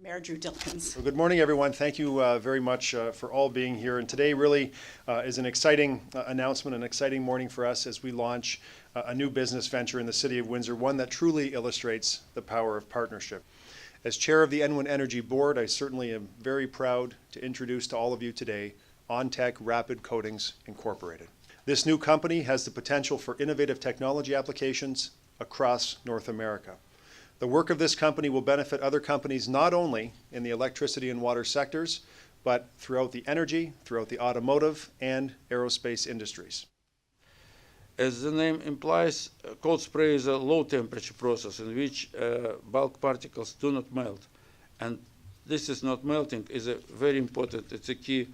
Mayor Drew Dilkens. Well, good morning, everyone. Thank you very much for all being here. And today really is an exciting announcement, an exciting morning for us as we launch a new business venture in the city of Windsor, one that truly illustrates the power of partnership. As chair of the ENWIN Energy Board, I certainly am very proud to introduce to all of you today ONtech Rapid Coatings Inc. This new company has the potential for innovative technology applications across North America. The work of this company will benefit other companies not only in the electricity and water sectors, but throughout the energy, throughout the automotive and aerospace industries. As the name implies, cold spray is a low-temperature process in which bulk particles do not melt. And this is not melting is a very important, it's a key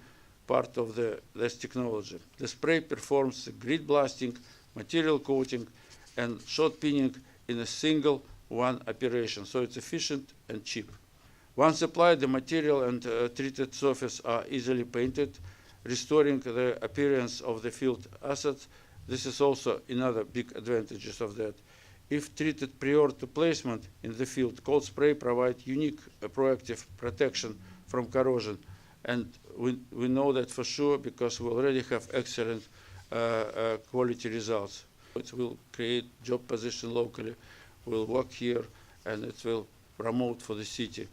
part of this technology. The spray performs grid blasting, material coating, and shot pinning in a single one operation, so it's efficient and cheap. Once applied, the material and treated surface are easily painted, restoring the appearance of the field assets. This is also another big advantage of that. If treated prior to placement in the field, cold spray provides unique proactive protection from corrosion. And we know that for sure because we already have excellent quality results. It will create job position locally, will work here, and it will promote for the city.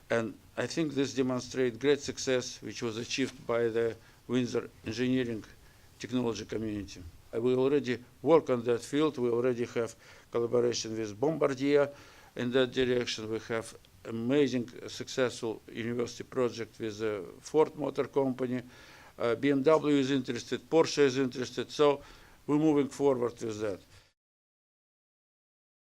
And I think this demonstrates great success which was achieved by the Windsor engineering technology community. We already work on that field. We already have collaboration with Bombardier in that direction. We have amazing successful university project with the Ford Motor Company. BMW is interested, Porsche is interested, so we're moving forward with that.